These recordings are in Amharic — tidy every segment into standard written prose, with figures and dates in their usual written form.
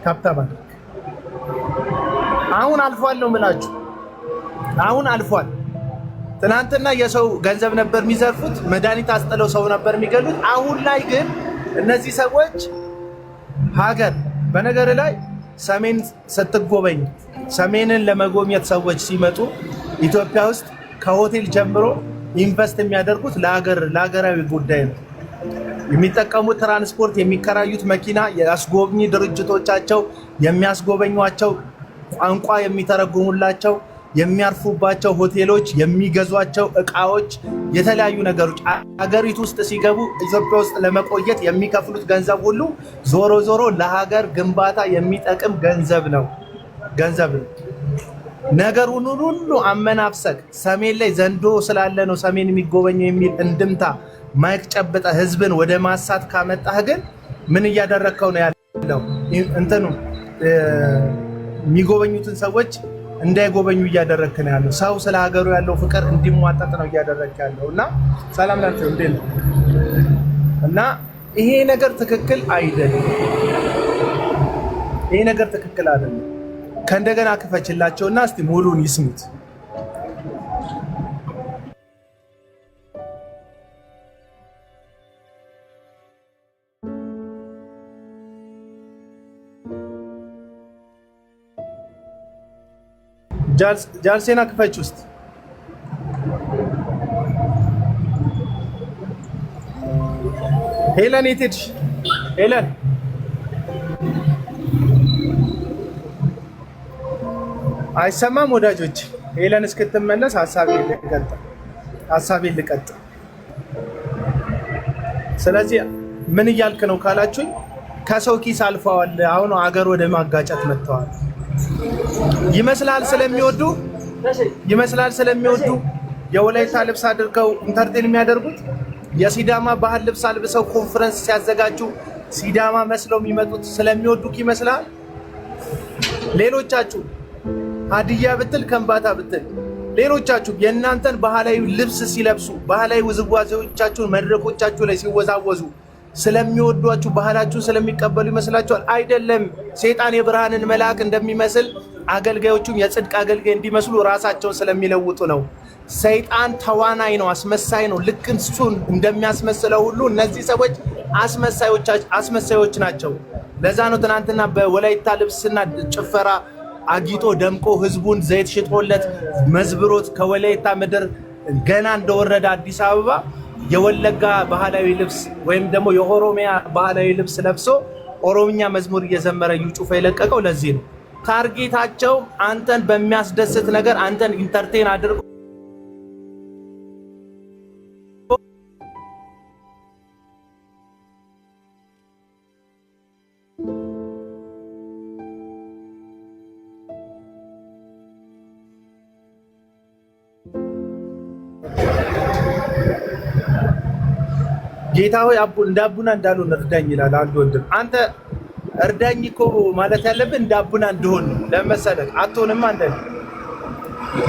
ታብታባክ አሁን አልፏል ነው የምላችሁ። አሁን አልፏል። ትናንትና የሰው ገንዘብ ነበር የሚዘርፉት፣ መድኃኒት አስጥለው ሰው ነበር የሚገሉት። አሁን ላይ ግን እነዚህ ሰዎች ሀገር በነገር ላይ ሰሜን ስትጎበኝ ሰሜንን ለመጎብኘት ሰዎች ሲመጡ ኢትዮጵያ ውስጥ ከሆቴል ጀምሮ ኢንቨስት የሚያደርጉት ለሀገራዊ ጉዳይ ነው። የሚጠቀሙት ትራንስፖርት፣ የሚከራዩት መኪና፣ የአስጎብኚ ድርጅቶቻቸው የሚያስጎበኟቸው፣ ቋንቋ የሚተረጉሙላቸው፣ የሚያርፉባቸው ሆቴሎች፣ የሚገዟቸው እቃዎች፣ የተለያዩ ነገሮች ሀገሪቱ ውስጥ ሲገቡ ኢትዮጵያ ውስጥ ለመቆየት የሚከፍሉት ገንዘብ ሁሉ ዞሮ ዞሮ ለሀገር ግንባታ የሚጠቅም ገንዘብ ነው። ነገሩን ሁሉ አመናፍሰቅ ሰሜን ላይ ዘንዶ ስላለ ነው ሰሜን የሚጎበኘው የሚል እንድምታ ማይክ ጨብጠ ህዝብን ወደ ማሳት ካመጣህ ግን ምን እያደረከው ነው ያለው? እንትኑ የሚጎበኙትን ሰዎች እንዳይጎበኙ እያደረክ ነው ያለው። ሰው ስለ ሀገሩ ያለው ፍቅር እንዲሟጠጥ ነው እያደረክ ያለው። እና ሰላም ናቸው እንዴ ነው። እና ይሄ ነገር ትክክል አይደለም። ይሄ ነገር ትክክል አይደለም። ከእንደገና ክፈችላቸውና እስቲ ሙሉን ይስሙት። ጃልሴና ክፈች ውስጥ ሄለን የት ሄድሽ? ሄለን አይሰማም ወዳጆች። ሄለን እስክትመለስ ሀሳቤን ልቀጥል። ስለዚህ ምን እያልክ ነው ካላችሁኝ ከሰው ኪስ አልፈዋል። አሁን አገር ወደ ማጋጨት መጥተዋል። ይመስላል ስለሚወዱ የወላይታ ልብስ አድርገው ኢንተርቴን የሚያደርጉት የሲዳማ ባህል ልብስ አልብሰው ኮንፈረንስ ሲያዘጋጁ ሲዳማ መስለው የሚመጡት ስለሚወዱክ ይመስላል። ሌሎቻችሁ ሀዲያ ብትል ከምባታ ብትል ሌሎቻችሁ የእናንተን ባህላዊ ልብስ ሲለብሱ ባህላዊ ውዝዋዜዎቻችሁን መድረኮቻችሁ ላይ ሲወዛወዙ ስለሚወዷችሁ ባህላችሁን ስለሚቀበሉ ይመስላችኋል? አይደለም። ሰይጣን የብርሃንን መልአክ እንደሚመስል አገልጋዮቹም የጽድቅ አገልጋይ እንዲመስሉ ራሳቸውን ስለሚለውጡ ነው። ሰይጣን ተዋናይ ነው፣ አስመሳይ ነው። ልክ እሱን እንደሚያስመስለው ሁሉ እነዚህ ሰዎች አስመሳዮች ናቸው። ለዛ ነው ትናንትና በወላይታ ልብስና ጭፈራ አጊጦ ደምቆ ህዝቡን ዘይት ሽጦለት መዝብሮት ከወላይታ ምድር ገና እንደወረደ አዲስ አበባ የወለጋ ባህላዊ ልብስ ወይም ደግሞ የኦሮሚያ ባህላዊ ልብስ ለብሶ ኦሮምኛ መዝሙር እየዘመረ እዩ ጩፋ የለቀቀው ለዚህ ነው። ታርጌታቸው አንተን በሚያስደስት ነገር አንተን ኢንተርቴን አድርጎ ጌታ ሆይ እንዳቡና እንዳልሆን እርዳኝ ይላል አንድ ወንድም። አንተ እርዳኝ እኮ ማለት ያለብህ እንዳቡና እንደሆን ነው። ለመሰለህ አትሆንማ። አንተ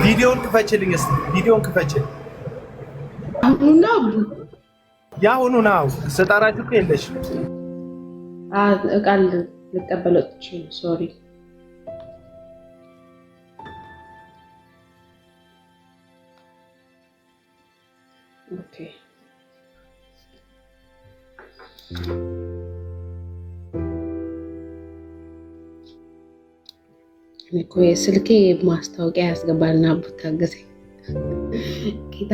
ቪዲዮን ክፈችልኝ እስቲ ቪዲዮን ክፈችልኝ። አሁንና ያሁኑ ነው ስጠራችሁ እኮ የለሽ ቃል ልቀበለው ትቼ ሶሪ ኦኬ እኮ የስልኬ ማስታወቂያ ያስገባልና አቡታገዘ ጌታ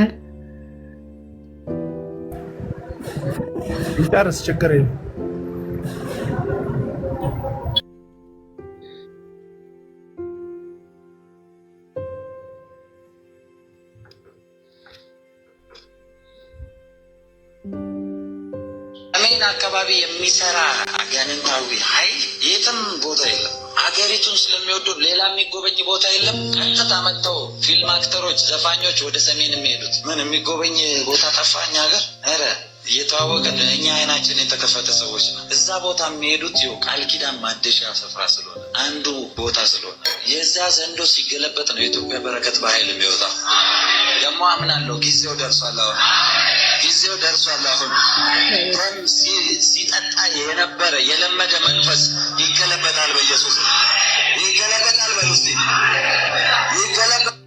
ይጨርስ ችግር የለም። ሰሜን አካባቢ የሚሰራ አጋንንታዊ ኃይል የትም ቦታ የለም። ሀገሪቱን ስለሚወዱ ሌላ የሚጎበኝ ቦታ የለም። ቀጥታ መጥተው ፊልም አክተሮች፣ ዘፋኞች ወደ ሰሜን የሚሄዱት ምን የሚጎበኝ ቦታ ጠፋኝ ሀገር ኧረ እየተዋወቅን እኛ አይናችን የተከፈተ ሰዎች ነው። እዛ ቦታ የሚሄዱት ይኸው ቃል ኪዳን ማደሻ ስፍራ ስለሆነ አንዱ ቦታ ስለሆነ የዛ ዘንዶ ሲገለበጥ ነው የኢትዮጵያ በረከት በኃይል የሚወጣው። ደግሞ አምናለሁ ጊዜው ደርሷል። አሁን ጊዜው ደርሷል። አሁን ሲጠጣ የነበረ የለመደ መንፈስ ይገለበጣል። በኢየሱስ ይገለበጣል። በውስጥ ይገለበጣል።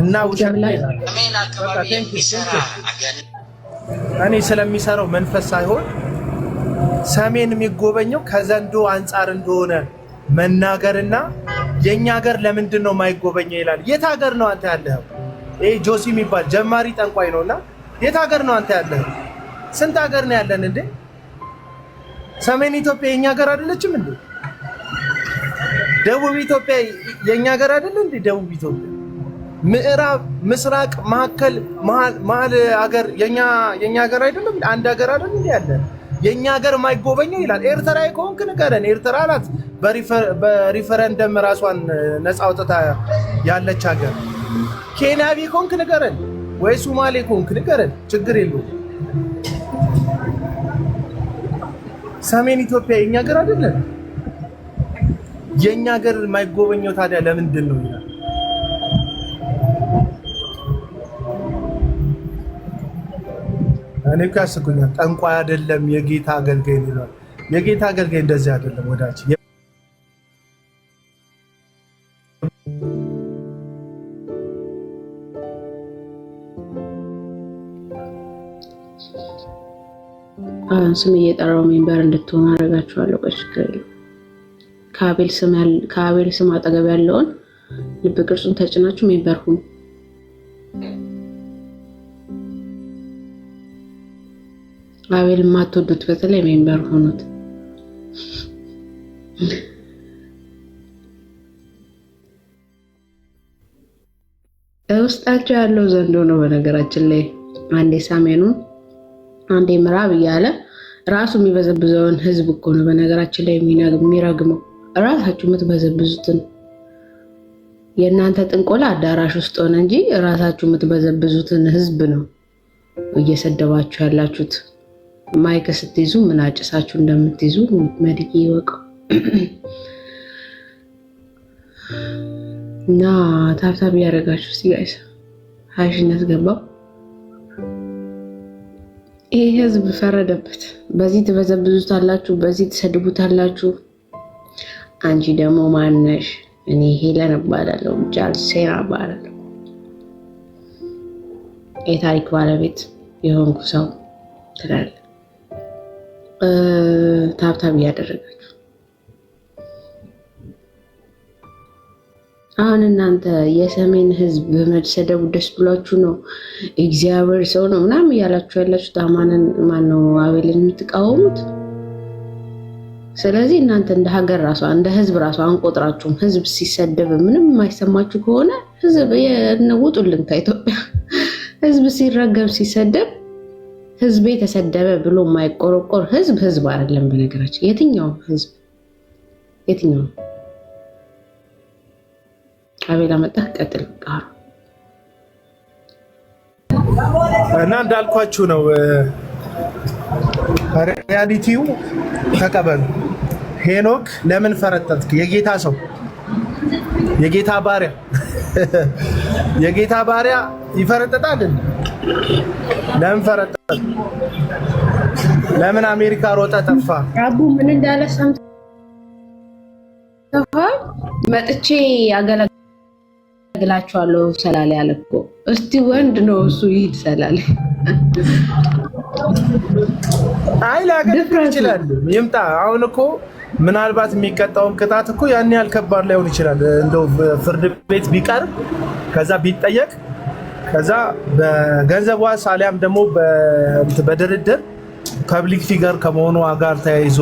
እና ውሸት ላይ ሰሜን አካባቢ የሚሰራ አጋንንት እኔ ስለሚሰራው መንፈስ ሳይሆን ሰሜን የሚጎበኘው ከዘንዶ አንጻር እንደሆነ መናገርና የኛ ሀገር ለምንድን ነው የማይጎበኘው ይላል። የት ሀገር ነው አንተ ያለኸው? ይሄ ጆሲ የሚባል ጀማሪ ጠንቋይ ነውና የት ሀገር ነው አንተ ያለኸው? ስንት ሀገር ነው ያለን እንዴ? ሰሜን ኢትዮጵያ የኛ ሀገር አይደለችም እንዴ? ደቡብ ኢትዮጵያ የኛ ሀገር አይደለ እንዴ? ደቡብ ኢትዮጵያ፣ ምዕራብ፣ ምስራቅ፣ መሀል ሀገር የኛ ሀገር አይደለም? አንድ ሀገር አይደል እንዴ ያለን? የኛ ሀገር የማይጎበኘው ይላል። ኤርትራ ከሆንክ ንገረን። ኤርትራ ናት በሪፈረንደም ራሷን ነፃ አውጥታ ያለች ሀገር። ኬንያዊ ከሆንክ ንገረን፣ ወይ ሶማሌ ከሆንክ ንገረን። ችግር የለውም። ሰሜን ኢትዮጵያ የኛ ሀገር አይደለም? የኛ ሀገር የማይጎበኘው ታዲያ ለምንድን ነው ይላል። እኔ እኮ ያስቁኛል። ጠንቋይ አይደለም የጌታ አገልጋይ ይላል። የጌታ አገልጋይ እንደዚህ አይደለም ወዳጅ። ስም እየጠራው ሜምበር እንድትሆኑ አደርጋችኋለሁ። ችግር የለውም። ከአቤል ስም አጠገብ ያለውን ልብ ቅርጹን ተጭናችሁ ሜምበር ሁኑ። አቤል የማትወዱት በተለይ ሜምበር ሆኑት። ውስጣቸው ያለው ዘንዶ ነው። በነገራችን ላይ አንዴ ሰሜኑን አንዴ ምዕራብ እያለ ራሱ የሚበዘብዘውን ህዝብ እኮ ነው በነገራችን ላይ የሚረግመው። ራሳችሁ የምትበዘብዙትን የእናንተ ጥንቆላ አዳራሽ ውስጥ ሆነ እንጂ ራሳችሁ የምትበዘብዙትን ህዝብ ነው እየሰደባችሁ ያላችሁት። ማይክ ስትይዙ ምን አጭሳችሁ እንደምትይዙ መድጌ ይወቀው እና ታብታብ ያደረጋችሁ እስቲ ጋይስ ሀሽነት ገባው። ይሄ ህዝብ ፈረደበት። በዚህ ትበዘብዙታላችሁ፣ በዚህ ትሰድቡታላችሁ። አንቺ ደግሞ ማነሽ? እኔ ሄለን እባላለሁ፣ ጃልሴና እባላለሁ። የታሪክ ባለቤት የሆንኩ ሰው ትላለህ። ታብታብ እያደረጋችሁ አሁን እናንተ የሰሜን ህዝብ በመሰደቡ ደስ ብሏችሁ ነው እግዚአብሔር ሰው ነው ምናምን እያላችሁ ያላችሁት አማንን ማነው አቤልን የምትቃወሙት? ስለዚህ እናንተ እንደ ሀገር ራሷ እንደ ህዝብ ራሷ አንቆጥራችሁም። ህዝብ ሲሰደብ ምንም የማይሰማችሁ ከሆነ ህዝብ የነውጡልን ከኢትዮጵያ። ህዝብ ሲረገም ሲሰደብ ህዝቤ ተሰደበ ብሎ የማይቆረቆር ህዝብ አይደለም። በነገራችን የትኛው ህዝብ አቤል አመጣህ ቀጥል ቃሩ እና እንዳልኳችሁ ነው። ሪያሊቲው ተቀበሉ። ሄኖክ ለምን ፈረጠጥክ? የጌታ ሰው የጌታ ባሪያ የጌታ ባሪያ ይፈረጠጣል። ለምን ፈረጠጥ? ለምን አሜሪካ ሮጠ ጠፋ? አቡ ምን እንዳለ ሰምተሃል? መጥቼ አገለግላችኋለሁ ሰላሌ አለ እኮ። እስቲ ወንድ ነው እሱ ይሄድ ሰላሌ። አይ ላገለግል ይችላል፣ ይምጣ። አሁን እኮ ምናልባት የሚቀጣውን ቅጣት እኮ ያን ያህል ከባድ ላይሆን ይችላል። እንደው ፍርድ ቤት ቢቀርብ ከዛ ቢጠየቅ ከዛ በገንዘብ ዋስ አሊያም ደግሞ በድርድር ፐብሊክ ፊገር ከመሆኑ ጋር ተያይዞ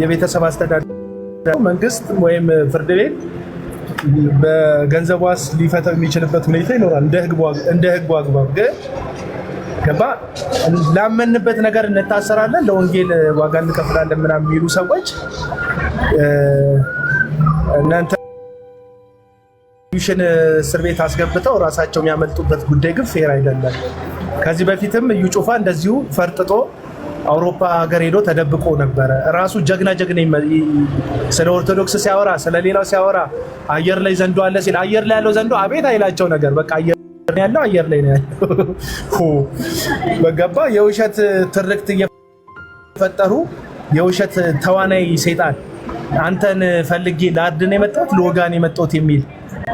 የቤተሰብ አስተዳደር መንግስት ወይም ፍርድ ቤት በገንዘብ ዋስ ሊፈታው የሚችልበት ሁኔታ ይኖራል እንደ ህጉ አግባብ። ግን ገባ ላመንበት ነገር እንታሰራለን፣ ለወንጌል ዋጋ እንከፍላለን ምናምን የሚሉ ሰዎች እናንተ እስር ቤት አስገብተው ራሳቸው የሚያመልጡበት ጉዳይ ግን ፌር አይደለም። ከዚህ በፊትም እዩ ጩፋ እንደዚሁ ፈርጥጦ አውሮፓ ሀገር ሄዶ ተደብቆ ነበረ። ራሱ ጀግና ስለ ኦርቶዶክስ ሲያወራ ስለሌላው ሲያወራ አየር ላይ ዘንዶ አለ ሲል አየር ላይ ያለው ዘንዶ አቤት አይላቸው ነገር በቃ ያለው አየር ላይ ነው ያለው በገባ የውሸት ትርክት እየፈጠሩ የውሸት ተዋናይ ሰይጣን አንተን ፈልጌ ላድን የመጣሁት ለወጋን የመጣሁት የሚል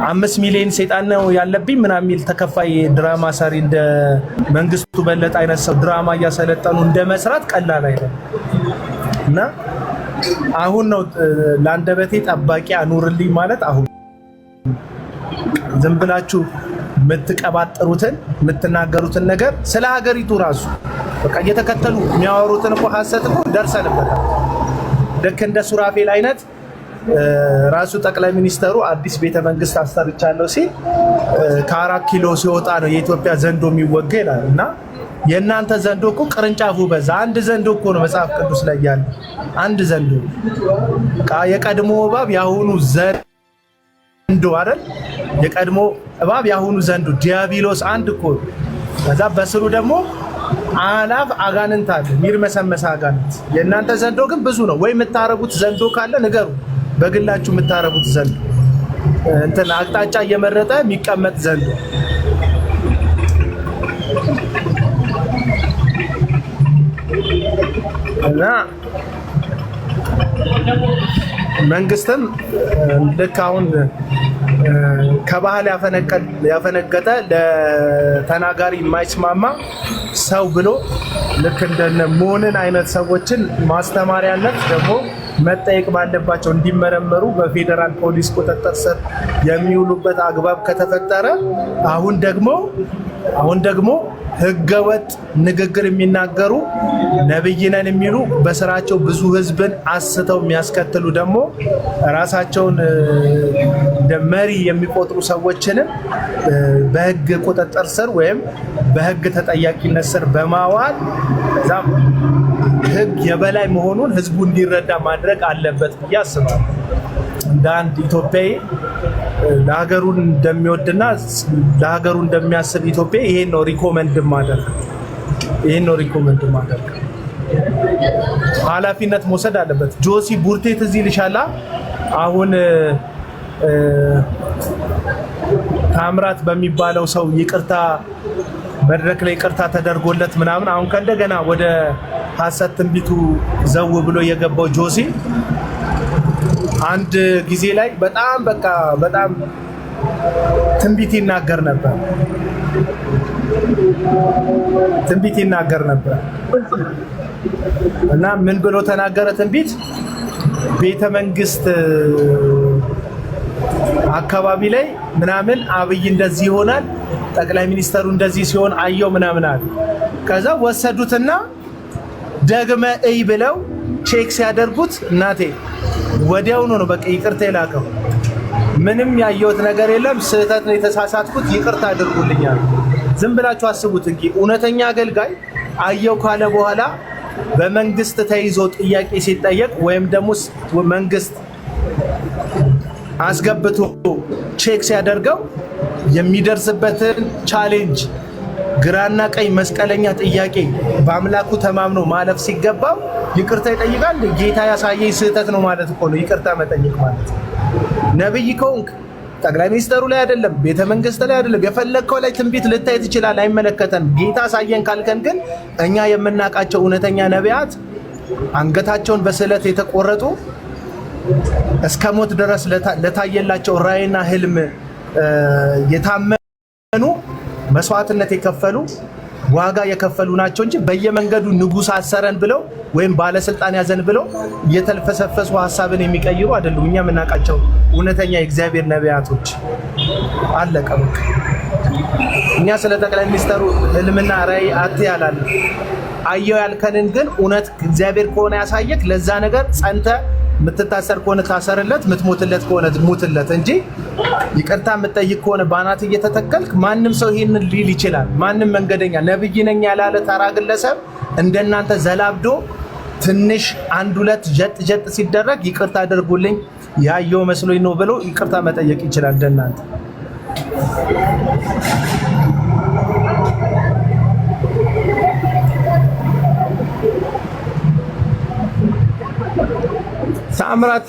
5 ሚሊዮን ሰይጣን ነው ያለብኝ ምናምን የሚል ተከፋይ ድራማ ሰሪ እንደ መንግስቱ በለጠ አይነት ሰው ድራማ እያሰለጠኑ እንደ መስራት ቀላል አይደለም እና አሁን ነው ለአንደበቴ ጠባቂ አኑርልኝ ማለት አሁን ዝም ብላችሁ የምትቀባጥሩትን የምትናገሩትን ነገር ስለ ሀገሪቱ ራሱ በቃ እየተከተሉ የሚያወሩትን እኮ ሐሰት እኮ ደርሰንበታል። ልክ እንደ ሱራፌል አይነት ራሱ ጠቅላይ ሚኒስተሩ አዲስ ቤተ መንግስት አሰርቻለሁ ሲል ከ4 ኪሎ ሲወጣ ነው የኢትዮጵያ ዘንዶ የሚወጋ ይላል እና የእናንተ ዘንዶ እኮ ቅርንጫፉ በዛ። አንድ ዘንዶ እኮ ነው መጽሐፍ ቅዱስ ላይ ያለ አንድ ዘንዶ የቀድሞ እባብ ያሁኑ ዘንዶ አይደል? የቀድሞ እባብ ያሁኑ ዘንዶ ዲያብሎስ አንድ እኮ ነው። ከዛ በስሩ ደግሞ አላፍ አጋንንት አለ ሚርመሰመስ አጋንንት። የእናንተ ዘንዶ ግን ብዙ ነው። ወይ የምታረጉት ዘንዶ ካለ ንገሩ፣ በግላችሁ የምታረጉት ዘንዶ እንትን አቅጣጫ እየመረጠ የሚቀመጥ ዘንዶ እና መንግስትም ልክ አሁን ከባህል ያፈነገጠ ለተናጋሪ የማይስማማ ሰው ብሎ ልክ እንደነ ሞንን አይነት ሰዎችን ማስተማሪያነት ደግሞ መጠየቅ ባለባቸው እንዲመረመሩ በፌደራል ፖሊስ ቁጥጥር ስር የሚውሉበት አግባብ ከተፈጠረ አሁን ደግሞ ህገወጥ ንግግር የሚናገሩ ነብይ ነን የሚሉ በስራቸው ብዙ ህዝብን አስተው የሚያስከትሉ ደግሞ ራሳቸውን እንደ መሪ የሚቆጥሩ ሰዎችንም በህግ ቁጥጥር ስር ወይም በህግ ተጠያቂነት ስር በማዋል ዛም ህግ የበላይ መሆኑን ህዝቡ እንዲረዳ ማድረግ አለበት ብዬ አስባለሁ። እንደ አንድ ኢትዮጵያዊ ለሀገሩን እንደሚወድና ለሀገሩ እንደሚያስብ ኢትዮጵያ ይሄን ነው ሪኮመንድ ማድረግ ኃላፊነት መውሰድ አለበት። ጆሲ ቡርቴ ትዝ ይልሻላ አሁን ታምራት በሚባለው ሰው ይቅርታ መድረክ ላይ ይቅርታ ተደርጎለት ምናምን አሁን ከእንደገና ወደ ሐሰት ትንቢቱ ዘው ብሎ የገባው ጆሲ አንድ ጊዜ ላይ በጣም ትንቢት ይናገር ነበር እና ምን ብሎ ተናገረ? ትንቢት ቤተ መንግስት አካባቢ ላይ ምናምን አብይ እንደዚህ ይሆናል፣ ጠቅላይ ሚኒስተሩ እንደዚህ ሲሆን አየው ምናምን አለ። ከዛ ወሰዱትና ደግመ እይ ብለው ቼክ ሲያደርጉት እናቴ ወዲያውኑ ነው በቃ ይቅርታ የላከው። ምንም ያየሁት ነገር የለም፣ ስህተት ነው የተሳሳትኩት፣ ይቅርታ አድርጉልኛል። ዝም ብላችሁ አስቡት እንጂ እውነተኛ አገልጋይ አየው ካለ በኋላ በመንግስት ተይዞ ጥያቄ ሲጠየቅ ወይም ደግሞ መንግስት አስገብቶ ቼክ ሲያደርገው የሚደርስበትን ቻሌንጅ ግራና ቀኝ መስቀለኛ ጥያቄ በአምላኩ ተማምኖ ማለፍ ሲገባው ይቅርታ ይጠይቃል። ጌታ ያሳየኝ ስህተት ነው ማለት እኮ ነው ይቅርታ መጠየቅ ማለት። ነብይ ከሆንክ ጠቅላይ ሚኒስተሩ ላይ አይደለም፣ ቤተ መንግስት ላይ አይደለም፣ የፈለግከው ላይ ትንቢት ልታይ ትችላለህ፣ አይመለከተን። ጌታ አሳየን ካልከን ግን እኛ የምናውቃቸው እውነተኛ ነቢያት አንገታቸውን በስለት የተቆረጡ እስከ ሞት ድረስ ለታየላቸው ራእይና ህልም የታመኑ መስዋዕትነት የከፈሉ ዋጋ የከፈሉ ናቸው እንጂ በየመንገዱ ንጉስ አሰረን ብለው ወይም ባለስልጣን ያዘን ብለው የተልፈሰፈሱ ሐሳብን የሚቀይሩ አይደሉም። እኛ የምናውቃቸው እውነተኛ የእግዚአብሔር ነቢያቶች አለቀ በቃ። እኛ ስለ ጠቅላይ ሚኒስተሩ ህልምና ራእይ አትያላል። አየው ያልከንን ግን እውነት እግዚአብሔር ከሆነ ያሳየክ ለዛ ነገር ጸንተ ምትታሰር ከሆነ ታሰርለት፣ ምትሞትለት ከሆነ ሙትለት እንጂ ይቅርታ የምትጠይቅ ከሆነ ባናት እየተተከልክ ማንም ሰው ይሄንን ሊል ይችላል። ማንም መንገደኛ ነብይ ነኝ ያላለ ተራ ግለሰብ እንደናንተ ዘላብዶ ትንሽ አንድ ሁለት ጀጥ ሲደረግ ይቅርታ አድርጉልኝ ያየው መስሎኝ ነው ብሎ ይቅርታ መጠየቅ ይችላል እንደናንተ።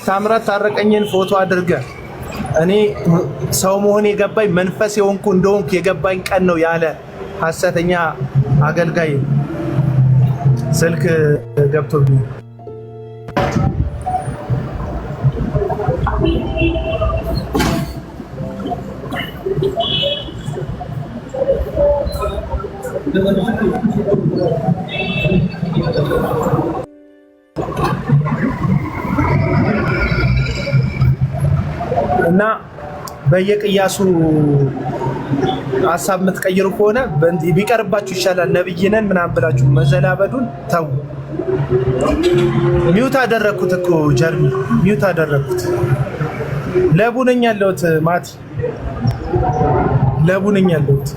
ታምራት ታረቀኝን ፎቶ አድርገ እኔ ሰው መሆን የገባኝ መንፈስ የሆንኩ እንደሆንኩ የገባኝ ቀን ነው ያለ ሐሰተኛ አገልጋይ ስልክ ገብቶብኝ እና በየቅያሱ ሐሳብ የምትቀይሩ ከሆነ ቢቀርባችሁ ይሻላል። ነብይ ነን ምናምን ብላችሁ መዘላበዱን ተው። ሚውት አደረኩት እኮ ጀርሚ ሚውት አደረኩት። ለቡ ነኝ ያለሁት ማቲ ለቡ ነኝ ያለሁት።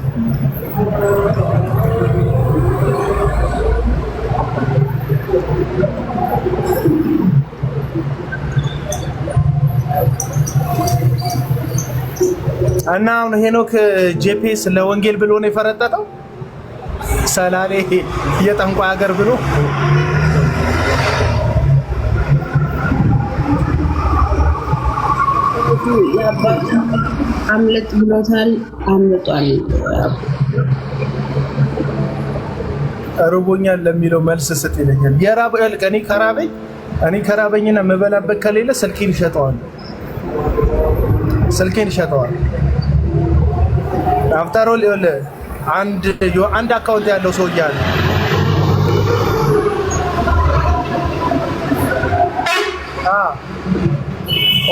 እና አሁን ሄኖክ ጄፒኤስ ለወንጌል ብሎ ነው የፈረጠጠው። ሰላሌ የጠንቋይ ሀገር ብሎ አምልጥ ብሎታል። አምልጧል። ርቦኛል ለሚለው መልስ ስጥ ይለኛል። የራበል እኔ ከራበኝና መበላበት ከሌለ ስልኬን ይሸጠዋል። አፍተሮል አንድ አካውንት ያለው ሰው እያለ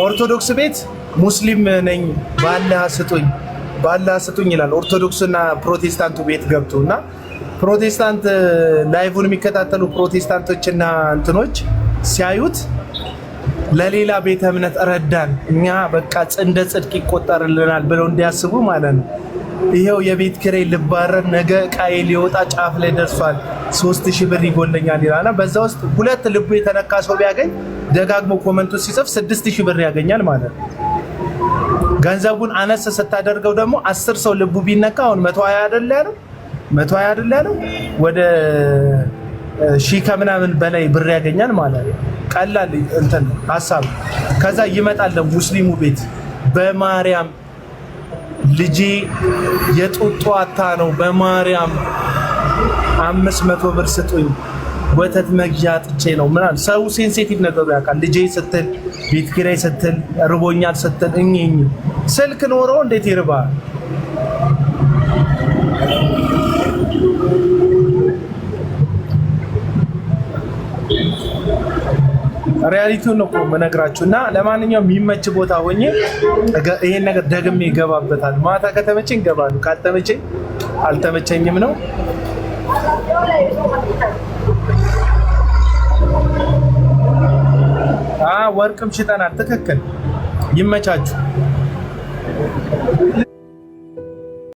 ኦርቶዶክስ ቤት ሙስሊም ነኝ ባላህ ስጡኝ ይላል። ኦርቶዶክስና ፕሮቴስታንቱ ቤት ገብቶና ፕሮቴስታንት ላይቭን የሚከታተሉ ፕሮቴስታንቶችና እንትኖች ሲያዩት ለሌላ ቤተ እምነት ረዳን እኛ በቃ እንደ ጽድቅ ይቆጠርልናል ብለው እንዲያስቡ ማለት ነው። ይሄው የቤት ኪራይ ልባረር ነገ ቃዬ ሊወጣ ጫፍ ላይ ደርሷል 3000 ብር ይጎለኛል ይላልና በዛ ውስጥ ሁለት ልቡ የተነካ ሰው ቢያገኝ ደጋግሞ ኮመንቱ ሲጽፍ 6000 ብር ያገኛል ማለት ነው። ገንዘቡን አነስ ስታደርገው ደግሞ 10 ሰው ልቡ ቢነካ አሁን 120 አይደል ያለው ወደ ሺህ ከምናምን በላይ ብር ያገኛል ማለት ነው። ቀላል እንትን ሐሳብ ከዛ ይመጣል ሙስሊሙ ቤት በማርያም ልጄ የጡጦ አታ ነው በማርያም 500 ብር ስጡኝ ወተት መግዣ ጥቼ ነው ምናምን። ሰው ሴንሲቲቭ ነገሩ ያውቃል። ልጄ ስትል ቤት ኪራይ ስትል ርቦኛል ስትል እኚኝ ስልክ ኖሮ እንዴት ይርባል? ሪያሊቲውን ነው የምነግራችሁ። እና ለማንኛውም የሚመች ቦታ ሆኜ ይሄን ነገር ደግሜ ይገባበታል። ማታ ከተመቸኝ እገባለሁ፣ ካልተመቸኝ አልተመቸኝም ነው። ወርቅም ሽጠናል። ትክክል። ይመቻችሁ።